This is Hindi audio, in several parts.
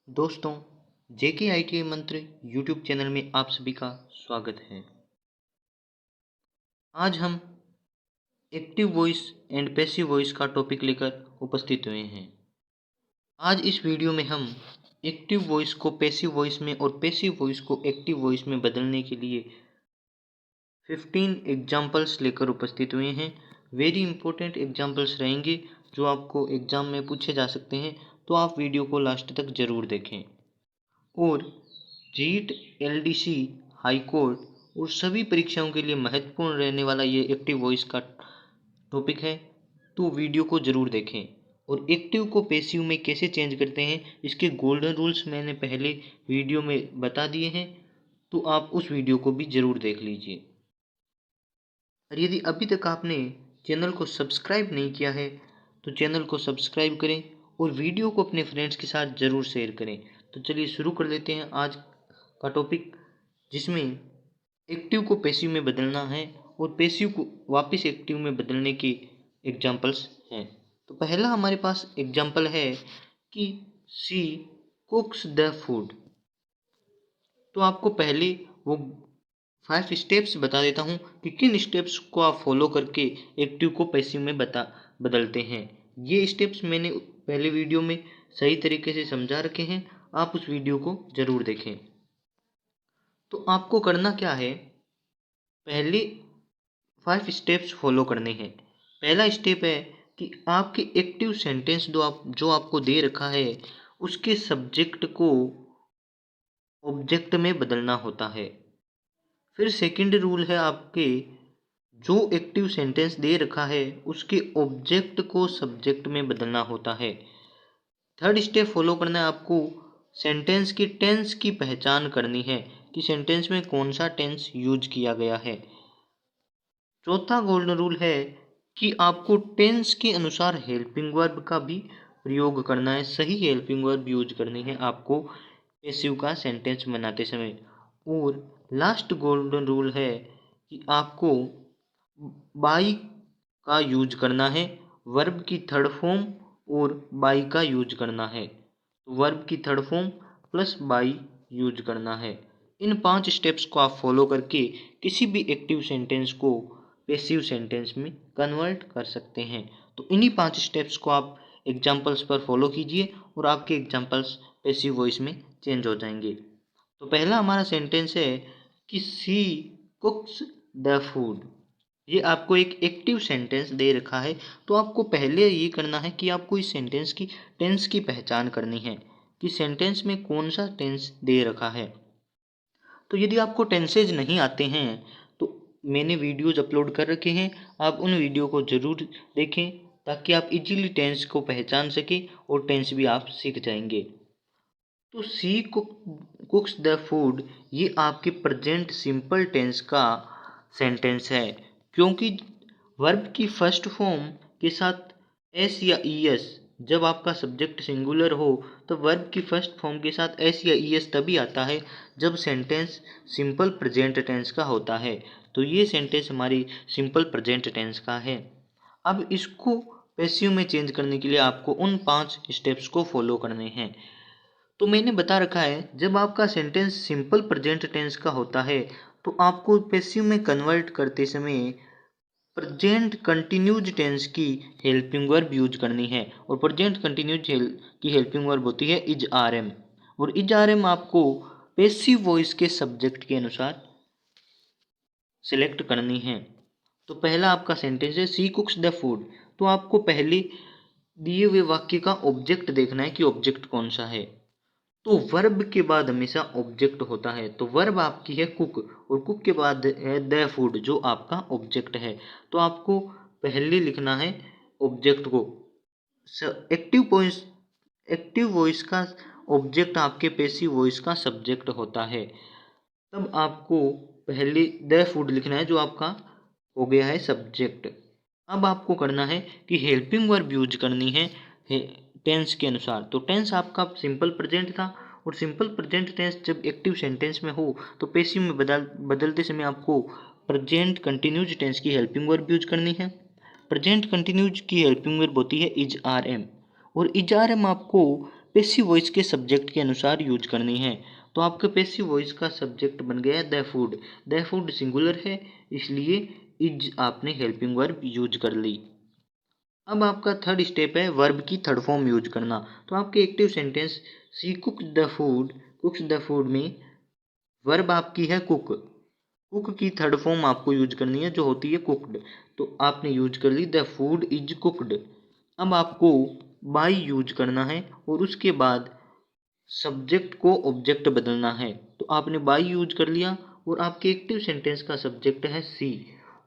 दोस्तों, जेके आईटीआई मंत्र यूट्यूब चैनल में आप सभी का स्वागत है। आज हम active voice and passive voice का टॉपिक लेकर उपस्थित हुए हैं। आज इस वीडियो में हम एक्टिव वॉइस को पैसिव वॉइस में और पैसिव वॉइस को एक्टिव वॉइस में बदलने के लिए 15 एग्जाम्पल्स लेकर उपस्थित हुए हैं। वेरी इंपॉर्टेंट एग्जाम्पल्स रहेंगे जो आपको एग्जाम में पूछे जा सकते हैं, तो आप वीडियो को लास्ट तक जरूर देखें। और जीट, एलडीसी, हाई कोर्ट और सभी परीक्षाओं के लिए महत्वपूर्ण रहने वाला ये एक्टिव वॉइस का टॉपिक है, तो वीडियो को ज़रूर देखें। और एक्टिव को पैसिव में कैसे चेंज करते हैं, इसके गोल्डन रूल्स मैंने पहले वीडियो में बता दिए हैं, तो आप उस वीडियो को भी ज़रूर देख लीजिए। और यदि अभी तक आपने चैनल को सब्सक्राइब नहीं किया है तो चैनल को सब्सक्राइब करें और वीडियो को अपने फ्रेंड्स के साथ ज़रूर शेयर करें। तो चलिए शुरू कर लेते हैं आज का टॉपिक, जिसमें एक्टिव को पैसिव में बदलना है और पैसिव को वापस एक्टिव में बदलने के एग्जाम्पल्स हैं। तो पहला हमारे पास एग्जाम्पल है कि शी कुक्स द फूड। तो आपको पहले वो 5 स्टेप्स बता देता हूँ कि किन स्टेप्स को आप फॉलो करके एक्टिव को पैसिव में बदलते हैं। ये स्टेप्स मैंने पहले वीडियो में सही तरीके से समझा रखे हैं, आप उस वीडियो को ज़रूर देखें। तो आपको करना क्या है, पहले 5 स्टेप्स फॉलो करने हैं। पहला स्टेप है कि आपके एक्टिव सेंटेंस जो आपको दे रखा है उसके सब्जेक्ट को ऑब्जेक्ट में बदलना होता है। फिर सेकंड रूल है, आपके जो एक्टिव सेंटेंस दे रखा है उसके ऑब्जेक्ट को सब्जेक्ट में बदलना होता है। थर्ड स्टेप फॉलो करना है आपको, सेंटेंस की टेंस की पहचान करनी है कि सेंटेंस में कौन सा टेंस यूज किया गया है। चौथा गोल्डन रूल है कि आपको टेंस के अनुसार हेल्पिंग वर्ब का भी प्रयोग करना है, सही हेल्पिंग वर्ब यूज करनी है आपको पैसिव का सेंटेंस बनाते समय। और लास्ट गोल्डन रूल है कि आपको बाई का यूज करना है, वर्ब की थर्ड फॉर्म और बाई का यूज करना है। तो वर्ब की third form plus by use करना है। इन 5 स्टेप्स को आप फॉलो करके किसी भी एक्टिव सेंटेंस को पैसिव सेंटेंस में कन्वर्ट कर सकते हैं। तो इन्हीं 5 स्टेप्स को आप एग्जाम्पल्स पर फॉलो कीजिए और आपके एग्जाम्पल्स पैसिव वॉइस में चेंज हो जाएंगे। तो पहला हमारा सेंटेंस है कि शी कुक्स द फूड। ये आपको एक एक्टिव सेंटेंस दे रखा है, तो आपको पहले ये करना है कि आपको इस सेंटेंस की टेंस की पहचान करनी है कि सेंटेंस में कौन सा टेंस दे रखा है। तो यदि आपको टेंसेज नहीं आते हैं तो मैंने वीडियोज अपलोड कर रखे हैं, आप उन वीडियो को ज़रूर देखें ताकि आप इजीली टेंस को पहचान सकें और टेंस भी आप सीख जाएंगे। तो सी कुक्स द फूड, ये आपके प्रेजेंट सिंपल टेंस का सेंटेंस है, क्योंकि वर्ब की फर्स्ट फॉर्म के साथ एस या ई एस, जब आपका सब्जेक्ट सिंगुलर हो तो वर्ब की फर्स्ट फॉर्म के साथ एस या ई एस तभी आता है जब सेंटेंस सिंपल प्रेजेंट टेंस का होता है। तो ये सेंटेंस हमारी सिंपल प्रेजेंट टेंस का है। अब इसको पैसिव में चेंज करने के लिए आपको उन 5 स्टेप्स को फॉलो करने हैं। तो मैंने बता रखा है, जब आपका सेंटेंस सिंपल प्रेजेंट टेंस का होता है तो आपको पैसिव में कन्वर्ट करते समय प्रेजेंट कंटिन्यूज टेंस की हेल्पिंग वर्ब यूज करनी है। और प्रेजेंट कंटिन्यूज की हेल्पिंग वर्ब होती है इज आर एम, और इज आर एम आपको पैसिव वॉइस के सब्जेक्ट के अनुसार सिलेक्ट करनी है। तो पहला आपका सेंटेंस है सी कुक्स द फूड। तो आपको पहले दिए हुए वाक्य का ऑब्जेक्ट देखना है कि ऑब्जेक्ट कौन सा है। तो वर्ब के बाद हमेशा ऑब्जेक्ट होता है, तो वर्ब आपकी है कुक और कुक के बाद है द फूड जो आपका ऑब्जेक्ट है। तो आपको पहले लिखना है ऑब्जेक्ट को। एक्टिव वॉइस का ऑब्जेक्ट आपके पैसिव वॉइस का सब्जेक्ट होता है। तब आपको पहले द फूड लिखना है जो आपका हो गया है सब्जेक्ट। अब आपको करना है कि हेल्पिंग वर्ब यूज करनी है टेंस के अनुसार। तो टेंस आपका सिंपल प्रेजेंट था, और सिंपल प्रेजेंट टेंस जब एक्टिव सेंटेंस में हो तो पैसिव में बदलते समय आपको प्रेजेंट कंटिन्यूज टेंस की हेल्पिंग वर्ब यूज करनी है। प्रेजेंट कंटिन्यूज की हेल्पिंग वर्ब होती है इज आर एम, और इज आर एम आपको पैसिव वॉइस के सब्जेक्ट के अनुसार यूज करनी है। तो आपके पैसिव वॉइस का सब्जेक्ट बन गया है the food. The food singular है, इसलिए इज आपने हेल्पिंग वर्ब यूज कर ली। अब आपका थर्ड स्टेप है वर्ब की थर्ड फॉर्म यूज करना। तो आपके active sentence she cooks the food, cooks the food में वर्ब आपकी है कुक। कुक की थर्ड फॉर्म आपको यूज करनी है जो होती है कुकड। तो आपने यूज कर ली द फूड इज कुकड। अब आपको बाई यूज करना है और उसके बाद सब्जेक्ट को ऑब्जेक्ट बदलना है। तो आपने बाई यूज कर लिया और आपके एक्टिव सेंटेंस का सब्जेक्ट है सी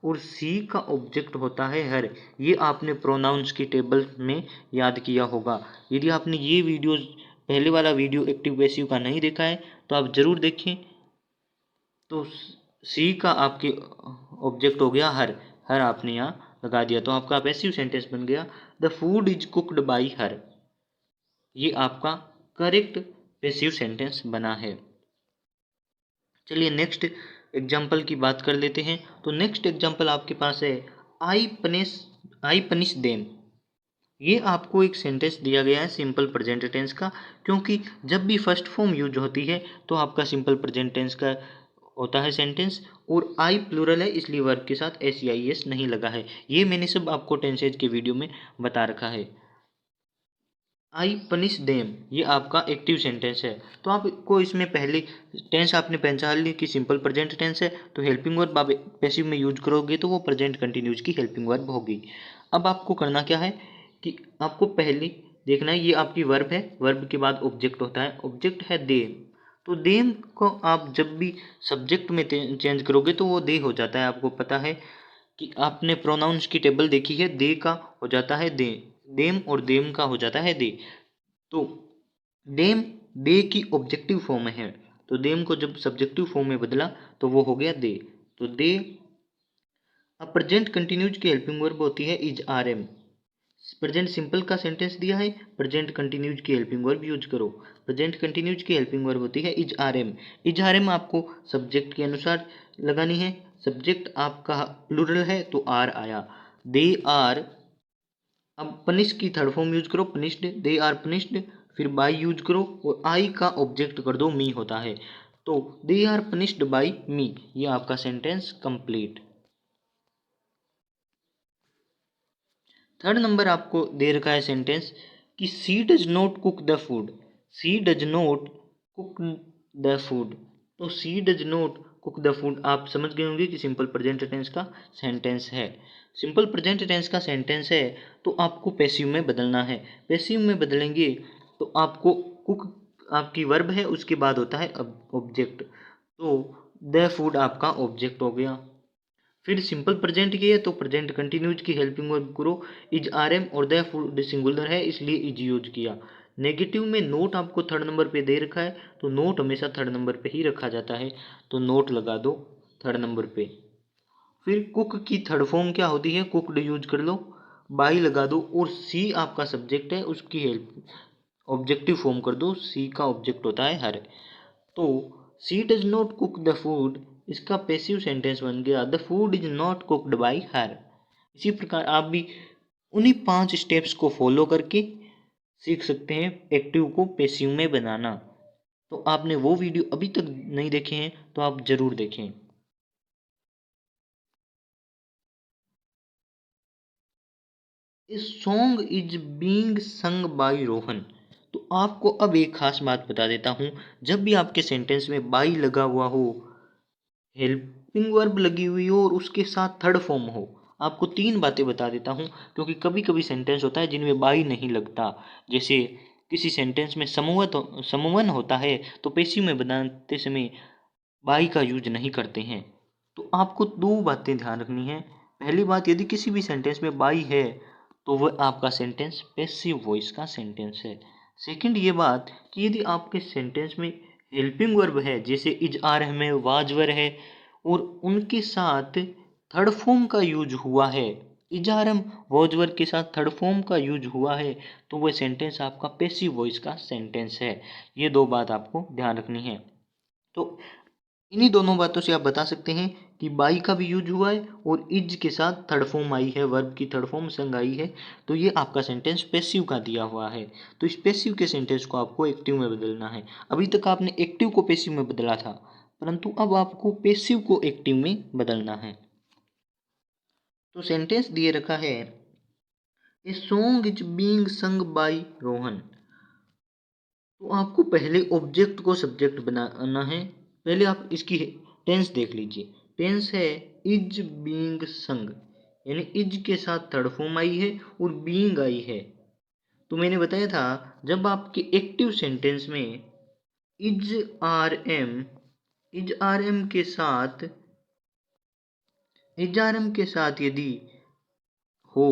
और सी का ऑब्जेक्ट होता है हर। ये आपने प्रोनाउंस की टेबल में याद किया होगा। यदि आपने ये वीडियो पहले वाला वीडियो एक्टिव पैसिव का नहीं देखा है तो आप ज़रूर देखें। तो सी का आपके ऑब्जेक्ट हो गया हर। हर आपने यहाँ लगा दिया तो आपका पैसिव सेंटेंस बन गया the food is cooked by her. ये आपका करेक्ट पैसिव सेंटेंस बना है। चलिए नेक्स्ट एग्जाम्पल की बात कर लेते हैं। तो नेक्स्ट एग्जाम्पल आपके पास है आई पनिश देम। ये आपको एक सेंटेंस दिया गया है सिंपल प्रेजेंट टेंस का, क्योंकि जब भी फर्स्ट फॉर्म यूज होती है तो आपका सिंपल प्रेजेंट टेंस का होता है सेंटेंस और आई प्लूरल है, इसलिए वर्ब के साथ SEIS नहीं लगा है। ये मैंने सब आपको टेंसेज के वीडियो में बता रखा है। आई पनिश देम ये आपका एक्टिव सेंटेंस है। तो आपको इसमें पहले टेंस आपने पहचान ली कि सिंपल प्रेजेंट टेंस है, तो हेल्पिंग वर्ब आप पैसिव में यूज करोगे तो वो प्रेजेंट कंटिन्यूज की हेल्पिंग वर्ब होगी। अब आपको करना क्या है कि आपको पहले देखना है ये आपकी वर्ब है, वर्ब के बाद ऑब्जेक्ट होता है, ऑब्जेक्ट है देम। तो देम को आप जब भी सब्जेक्ट में चेंज करोगे तो वो दे हो जाता है। आपको पता है कि आपने प्रोनाउंस की टेबल देखी है, दे का हो जाता है दे, देम और देम का हो जाता है दे। तो देम दे की ऑब्जेक्टिव फॉर्म है, तो देम को जब सब्जेक्टिव फॉर्म में बदला तो वो हो गया दे। तो दे। अब प्रेजेंट कंटिन्यूज की हेल्पिंग वर्ब होती है इज RM। प्रेजेंट सिंपल का सेंटेंस दिया है, प्रेजेंट कंटिन्यूज की हेल्पिंग वर्ब यूज करो। प्रेजेंट कंटिन्यूज की हेल्पिंग वर्ब होती है इज RM। इज RM आपको सब्जेक्ट के अनुसार लगानी है। सब्जेक्ट आपका प्लूरल है तो आर आया, दे आर। अब पनिश की थर्ड फॉर्म यूज करो, पनिश्ड, दे आर पनिश्ड। फिर बाई यूज करो और आई का ऑब्जेक्ट कर दो, मी होता है। तो दे आर पनिश्ड बाई मी, ये आपका सेंटेंस कंप्लीट। थर्ड नंबर आपको दे रखा है सेंटेंस कि she does not cook the food. She does not cook the food. तो she does not cook the food आप समझ गए होंगे कि सिंपल प्रेजेंट टेंस का सेंटेंस है। सिंपल प्रेजेंट टेंस का सेंटेंस है तो आपको पैसिव में बदलना है। पैसिव में बदलेंगे तो आपको कुक आपकी वर्ब है, उसके बाद होता है ऑब्जेक्ट। तो द फूड आपका ऑब्जेक्ट हो गया। फिर सिंपल प्रेजेंट की है तो प्रेजेंट कंटिन्यूज की हेल्पिंग वर्ब करो, इज RM और द फूड सिंगुलर है इसलिए इज यूज किया। नेगेटिव में नोट आपको थर्ड नंबर पे दे रखा है, तो नोट हमेशा थर्ड नंबर पे ही रखा जाता है, तो नोट लगा दो थर्ड नंबर पे। फिर कुक की थर्ड फॉर्म क्या होती है, कुकड यूज कर लो, बाई लगा दो और सी आपका सब्जेक्ट है, उसकी हेल्प ऑब्जेक्टिव फॉर्म कर दो, सी का ऑब्जेक्ट होता है हर। तो she does not cook the food, इसका पैसिव सेंटेंस बन गया the food is not cooked by her. इसी प्रकार आप भी उन्हीं 5 स्टेप्स को फॉलो करके सीख सकते हैं एक्टिव को पैसिव में बनाना। तो आपने वो वीडियो अभी तक नहीं देखे हैं तो आप जरूर देखें। ए सॉन्ग इज बीइंग संग बाई रोहन। तो आपको अब एक खास बात बता देता हूँ, जब भी आपके सेंटेंस में बाई लगा हुआ हो, हेल्पिंग वर्ब लगी हुई हो और उसके साथ थर्ड फॉर्म हो, आपको 3 बातें बता देता हूँ, क्योंकि कभी कभी सेंटेंस होता है जिनमें बाई नहीं लगता। जैसे किसी सेंटेंस में समवन होता है तो पैसिव में बनाते समय बाई का यूज नहीं करते हैं। तो आपको 2 बातें ध्यान रखनी है। पहली बात, यदि किसी भी सेंटेंस में बाई है तो वह आपका सेंटेंस पैसिव वॉइस का सेंटेंस है। सेकंड ये बात कि यदि आपके सेंटेंस में हेल्पिंग वर्ब है, जैसे इज आर में वाज वर है और उनके साथ थर्ड फॉर्म का यूज हुआ है, इजारम वॉजवर के साथ थर्ड फॉर्म का यूज हुआ है, तो वह सेंटेंस आपका पैसिव वॉइस का सेंटेंस है। ये 2 बात आपको ध्यान रखनी है। तो इन्हीं दोनों बातों से आप बता सकते हैं कि बाई का भी यूज हुआ है और इज के साथ थर्ड फॉर्म आई है, वर्ब की थर्ड फॉर्म संग आई है, तो ये आपका सेंटेंस पैसिव का दिया हुआ है। तो इस पैसिव के सेंटेंस को आपको एक्टिव में बदलना है। अभी तक आपने एक्टिव को पैसिव में बदला था, परंतु अब आपको पैसिव को एक्टिव में बदलना है। तो सेंटेंस दिए रखा है, ए song is being sung by Rohan. तो आपको पहले ऑब्जेक्ट को सब्जेक्ट बनाना है। पहले आप इसकी टेंस देख लीजिए। टेंस है इज बीइंग संग, यानी इज के साथ थर्ड फॉर्म आई है और बीइंग आई है। तो मैंने बताया था जब आपके एक्टिव सेंटेंस में इज आर एम के साथ यदि हो,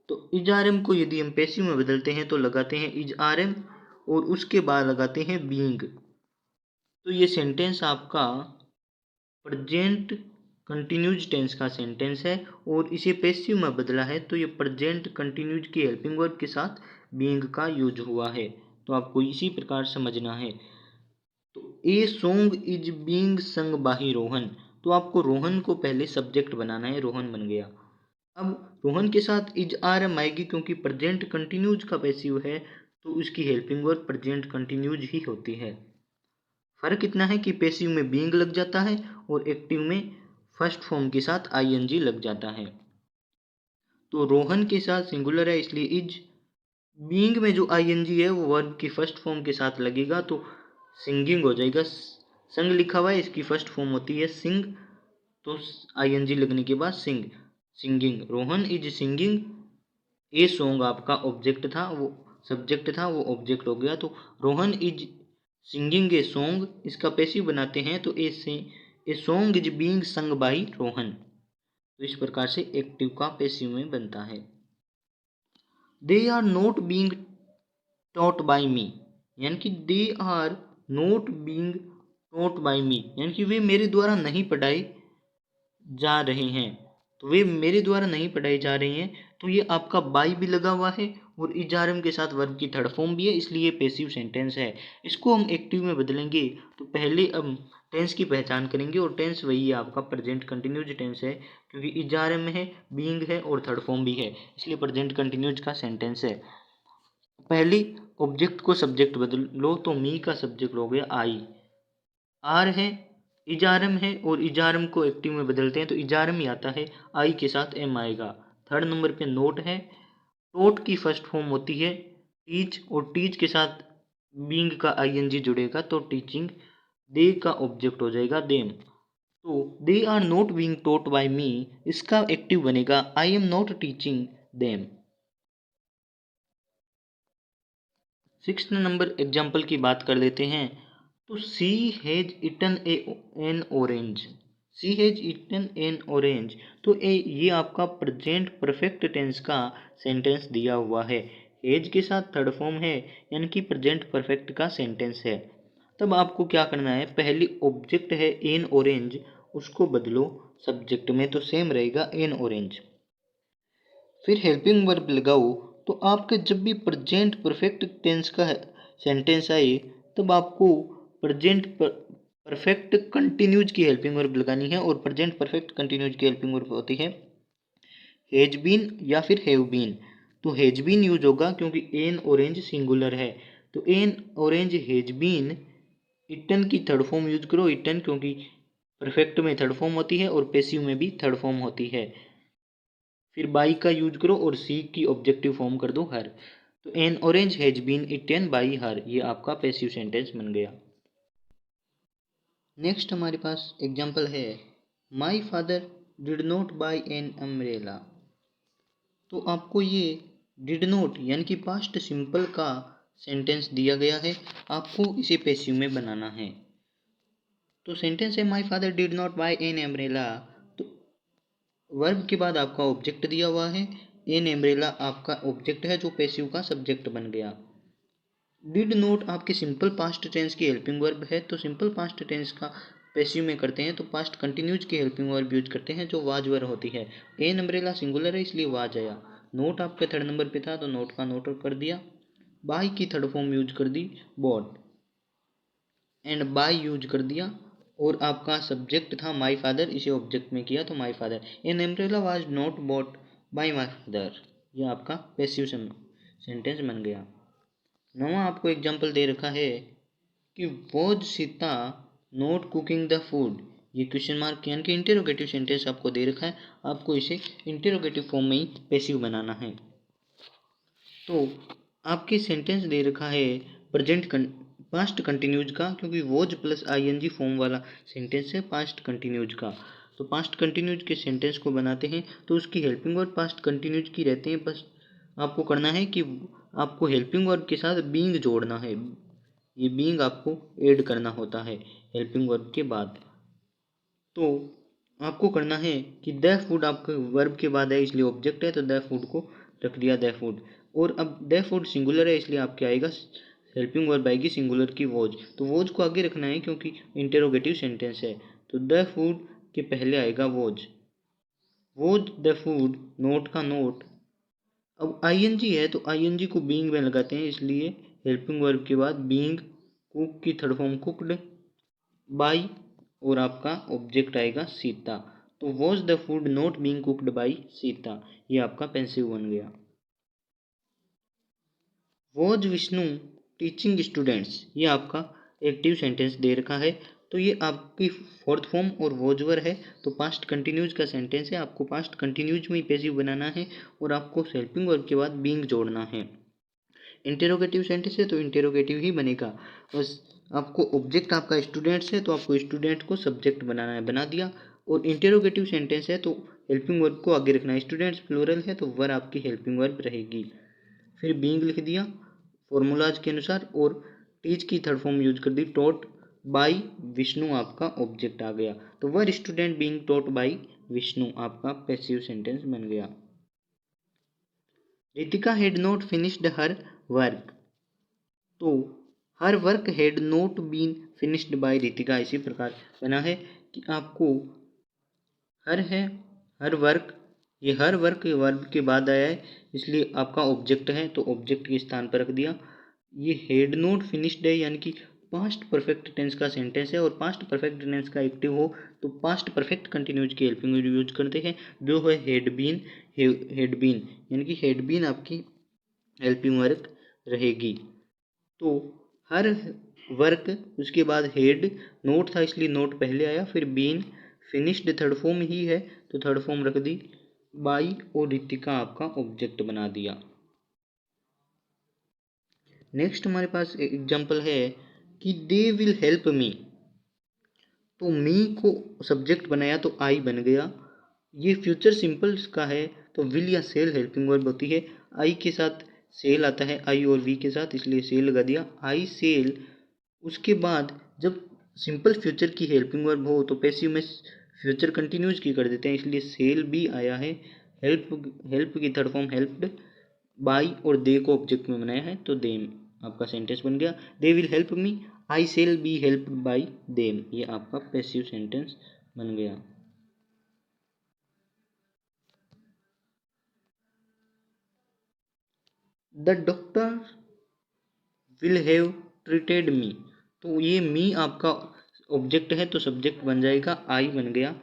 तो इज आर एम को यदि हम पैसिव में बदलते हैं तो लगाते हैं इज आर एम और उसके बाद लगाते हैं बीइंग। तो ये सेंटेंस आपका प्रेजेंट कंटिन्यूज टेंस का सेंटेंस है और इसे पैसिव में बदला है, तो ये प्रेजेंट कंटिन्यूज की हेल्पिंग वर्ब के साथ बीइंग का यूज हुआ है। तो आपको इसी प्रकार समझना है। तो a song is being sung by Rohan, तो आपको रोहन को पहले सब्जेक्ट बनाना है, रोहन बन गया। अब रोहन के साथ इज आर एम आएगी, क्योंकि प्रेजेंट कंटिन्यूज का पैसिव है तो उसकी हेल्पिंग वर्ब प्रेजेंट कंटिन्यूज ही होती है। फर्क इतना है कि पैसिव में बीइंग लग जाता है और एक्टिव में फर्स्ट फॉर्म के साथ आईएनजी लग जाता है। तो रोहन के साथ सिंगुलर है इसलिए इज, बीइंग में जो आईएनजी है वो वर्ब की फर्स्ट फॉर्म के साथ लगेगा तो सिंगिंग हो जाएगा। संग लिखा हुआ है, इसकी फर्स्ट फॉर्म होती है सिंग, तो आईएनजी लगने के बाद sing, singing. Rohan is singing, a song आपका ऑब्जेक्ट था, वो सब्जेक्ट था, वो ऑब्जेक्ट हो गया। तो Rohan is singing a song, इसका पैसिव बनाते हैं तो a song is being sung by Rohan. तो इस प्रकार से एक्टिव का पैसिव में बनता है। They are not being taught by me, यानी कि they are not being taught by me, यानी कि वे मेरे द्वारा नहीं पढ़ाए जा रहे हैं। तो वे मेरे द्वारा नहीं पढ़ाई जा रही हैं, तो ये आपका बाई भी लगा हुआ है और इजारम के साथ वर्ब की थर्ड फॉर्म भी है, इसलिए पैसिव सेंटेंस है। इसको हम एक्टिव में बदलेंगे तो पहले हम टेंस की पहचान करेंगे और टेंस वही है आपका प्रेजेंट कंटिन्यूज टेंस है, क्योंकि इजारम में है, बीइंग है और थर्ड फॉर्म भी है, इसलिए प्रेजेंट कंटिन्यूज का सेंटेंस है। पहले ऑब्जेक्ट को सब्जेक्ट बदलो तो मी का सब्जेक्ट हो गया आई, आर है, इजारम है और इजारम को एक्टिव में बदलते हैं तो इजारम ही आता है, आई के साथ एम आएगा। थर्ड नंबर पे नोट है, टोट की फर्स्ट फॉर्म होती है टीच और टीच के साथ बीइंग का आईएनजी जुड़ेगा तो टीचिंग, दे का ऑब्जेक्ट हो जाएगा देम। तो they are not being taught by me, इसका एक्टिव बनेगा I am not teaching them. Six number example की बात कर लेते हैं। तो she has eaten an orange, she has eaten an orange, तो ये आपका प्रेजेंट परफेक्ट टेंस का सेंटेंस दिया हुआ है। हैज के साथ थर्ड फॉर्म है, यानी कि प्रेजेंट परफेक्ट का सेंटेंस है। तब आपको क्या करना है, पहली ऑब्जेक्ट है एन ऑरेंज, उसको बदलो सब्जेक्ट में तो सेम रहेगा एन ऑरेंज। फिर हेल्पिंग वर्ब लगाओ, तो आपके जब भी प्रेजेंट परफेक्ट टेंस का सेंटेंस आए तब आपको प्रेजेंट परफेक्ट कंटिन्यूज की हेल्पिंग वर्ब लगानी है और प्रेजेंट परफेक्ट कंटिन्यूज की हेल्पिंग वर्ब होती है हैज बीन या फिर हैव बीन। तो हैज बीन यूज होगा क्योंकि एन ऑरेंज सिंगुलर है, तो an orange has been. Eaten की थर्ड फॉर्म यूज करो इटन, क्योंकि परफेक्ट में थर्ड फॉर्म होती है और पैसिव में भी थर्ड फॉर्म होती है। फिर बाई का यूज करो और सी की ऑब्जेक्टिव फॉर्म कर दो हर। तो an orange has been eaten by her, ये आपका पैसिव सेंटेंस बन गया। नेक्स्ट हमारे पास एग्जाम्पल है, my father did not by an umbrella. तो आपको ये डिड नॉट यानी कि पास्ट सिंपल का सेंटेंस दिया गया है, आपको इसे पैसिव में बनाना है। तो सेंटेंस है my father did not by an umbrella, तो वर्ब के बाद आपका ऑब्जेक्ट दिया हुआ है, एन अम्ब्रेला आपका ऑब्जेक्ट है जो पैसिव का सब्जेक्ट बन गया। डिड नॉट आपके सिंपल पास्ट टेंस की हेल्पिंग वर्ब है, तो सिंपल पास्ट टेंस का पैसिव में करते हैं तो पास्ट कंटिन्यूज की हेल्पिंग वर्ब यूज करते हैं जो वाज वर्ब होती है। एन अम्ब्रेला सिंगुलर है इसलिए वाज आया। नोट आपके थर्ड नंबर पे था तो नोट का नोट कर दिया। बाई की थर्ड फॉर्म यूज कर दी बॉट, एंड बाई यूज कर दिया और आपका सब्जेक्ट था माई फादर, इसे ऑब्जेक्ट में किया तो my father. An umbrella was not bought by my father, यह आपका पैसिव सेंटेंस बन गया। नवा आपको एग्जाम्पल दे रखा है कि was Sita not cooking the food, ये क्वेश्चन मार्क यानी कि इंटेरोगेटिव सेंटेंस आपको दे रखा है, आपको इसे इंटेरोगेटिव फॉर्म में ही पैसिव बनाना है। तो आपके सेंटेंस दे रखा है पास्ट कंटिन्यूज का, क्योंकि वॉज प्लस आईएनजी फॉर्म वाला सेंटेंस है पास्ट कंटिन्यूज का। तो पास्ट कंटिन्यूज के सेंटेंस को बनाते हैं तो उसकी हेल्पिंग वर्ब पास्ट कंटिन्यूज की रहते हैं, बस आपको करना है कि आपको हेल्पिंग वर्ब के साथ बीइंग जोड़ना है, ये बीइंग आपको ऐड करना होता है हेल्पिंग वर्ब के बाद। तो आपको करना है कि द फूड आपके वर्ब के बाद है इसलिए ऑब्जेक्ट है, तो द फूड को रख दिया द फूड। और अब द फूड सिंगुलर है इसलिए आपके आएगा हेल्पिंग वर्ब आएगी सिंगुलर की वॉज, तो वॉज को आगे रखना है क्योंकि इंटेरोगेटिव सेंटेंस है, तो द फूड के पहले आएगा वॉज द फूड, नोट का नोट। अब आईएनजी है तो आईएनजी को बीइंग में लगाते हैं, इसलिए हेल्पिंग वर्ब के बाद बीइंग, कुक की थर्ड फॉर्म कुक्ड, बाई और आपका ऑब्जेक्ट आएगा सीता, तो was the food not being cooked by Sita, ये आपका पेंसिव बन गया। वॉज विष्णु टीचिंग स्टूडेंट्स, ये आपका एक्टिव सेंटेंस दे रखा है, तो ये आपकी फोर्थ फॉर्म और वॉजवर है, तो पास्ट कंटिन्यूज का सेंटेंस है, आपको पास्ट कंटिन्यूज में ही पैसिव बनाना है और आपको हेल्पिंग वर्ब के बाद बीइंग जोड़ना है। इंटेरोगेटिव सेंटेंस है तो इंटेरोगेटिव ही बनेगा, बस आपको ऑब्जेक्ट आपका स्टूडेंट्स है तो आपको स्टूडेंट को सब्जेक्ट बनाना है, बना दिया। और इंटेरोगेटिव सेंटेंस है तो हेल्पिंग वर्ब को आगे रखना है, स्टूडेंट्स प्लूरल है तो वर आपकी हेल्पिंग वर्ब रहेगी। फिर बीइंग लिख दिया फॉर्मूलाज के अनुसार और टीच की थर्ड फॉर्म यूज कर दी टॉट बाई विष्णु, आपका ऑब्जेक्ट आ गया, तो were student being taught by Vishnu आपका पैसिव सेंटेंस बन गया। Ritika had not finished her work, तो her work had not been finished by Ritika, इसी प्रकार बना है कि आपको हर है हर वर्क, ये हर वर्क वर्ब के बाद आया है इसलिए आपका ऑब्जेक्ट है तो ऑब्जेक्ट के स्थान पर रख दिया। ये हैड नॉट फिनिश्ड है यानी कि पास्ट परफेक्ट टेंस का सेंटेंस है, और पास्ट परफेक्ट टेंस का एक्टिव हो तो पास्ट परफेक्ट कंटिन्यूज की हेल्पिंग यूज करते हैं, जो है हैड बीन यानी कि हैड बीन आपकी हेल्पिंग वर्क रहेगी। तो हर वर्क उसके बाद हेड नोट था इसलिए नोट पहले आया, फिर बीन फिनिश्ड थर्ड फॉर्म ही है तो थर्ड फॉर्म रख दी, बाई और रितिका आपका ऑब्जेक्ट बना दिया। नेक्स्ट हमारे पास एग्जांपल है कि दे विल हेल्प मी, तो मी को सब्जेक्ट बनाया तो आई बन गया। ये फ्यूचर सिंपल का है तो विल या सेल हेल्पिंग वर्ब होती है, आई के साथ सेल आता है आई और वी के साथ इसलिए सेल लगा दिया, आई सेल। उसके बाद जब सिंपल फ्यूचर की हेल्पिंग वर्ब हो तो पैसिव में फ्यूचर कंटिन्यूज की कर देते हैं इसलिए सेल भी आया है। हेल्प की थर्ड फॉर्म हेल्प्ड, बाई और दे को ऑब्जेक्ट में बनाया है तो देम आपका सेंटेंस बन गया। They will help me, I shall be helped by them, ये आपका पैसिव सेंटेंस बन गया। The doctor will have treated me, तो ये मी आपका ऑब्जेक्ट है तो सब्जेक्ट बन जाएगा, आई बन गया।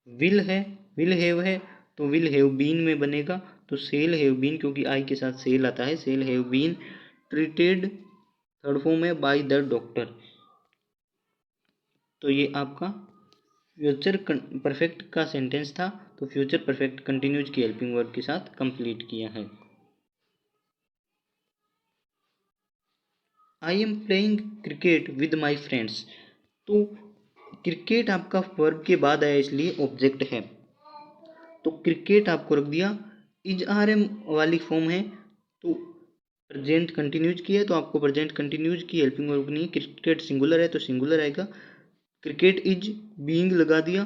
विल है विल हैव है तो विल हैव बीन में बनेगा तो सेल हैव बीन, क्योंकि आई के साथ सेल आता है, shall have been treated third form है बाय द डॉक्टर, तो ये आपका फ्यूचर परफेक्ट का सेंटेंस था, तो फ्यूचर परफेक्ट कंटिन्यूज की हेल्पिंग वर्ब के साथ कंप्लीट किया है। I am playing cricket with my friends, तो क्रिकेट आपका वर्ब के बाद आया इसलिए ऑब्जेक्ट है, तो क्रिकेट आपको रख दिया। इज आर एम वाली फॉर्म है तो प्रेजेंट कंटिन्यूज की है तो आपको प्रेजेंट कंटिन्यूज की हेल्पिंग वर्ब नहीं, क्रिकेट सिंगुलर है तो सिंगुलर आएगा। क्रिकेट इज बीइंग लगा दिया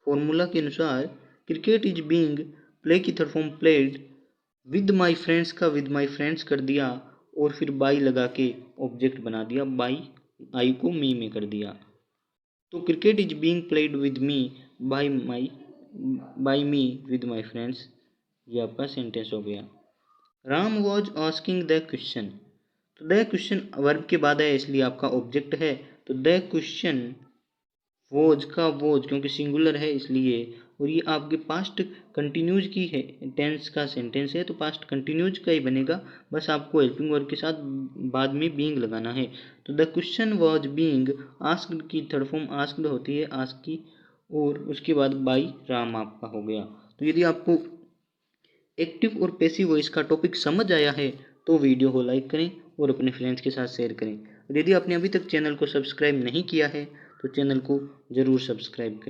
फॉर्मूला के अनुसार, क्रिकेट इज बीइंग प्ले की third form played, with my friends का विद माई फ्रेंड्स कर दिया और फिर बाई लगा के ऑब्जेक्ट बना दिया, बाई आई को मी में कर दिया, तो cricket is being played with me by me with my friends, ये आपका सेंटेंस हो गया। Ram was asking the question, तो द क्वेश्चन वर्ब के बाद है इसलिए आपका ऑब्जेक्ट है, तो द क्वेश्चन वोज का वोज क्योंकि सिंगुलर है इसलिए, और ये आपके पास्ट कंटिन्यूज की है, टेंस का सेंटेंस है तो पास्ट कंटिन्यूज का ही बनेगा, बस आपको हेल्पिंग वर्ब के साथ बाद में बीइंग लगाना है। तो the question was being asked की थर्ड फॉर्म आस्क्ड होती है, आस्क की, और उसके बाद बाई राम आपका हो गया। तो यदि आपको एक्टिव और पैसिव वॉइस का टॉपिक समझ आया है तो वीडियो को लाइक करें और अपने फ्रेंड्स के साथ शेयर करें। और यदि आपने अभी तक चैनल को सब्सक्राइब नहीं किया है तो चैनल को ज़रूर सब्सक्राइब करें।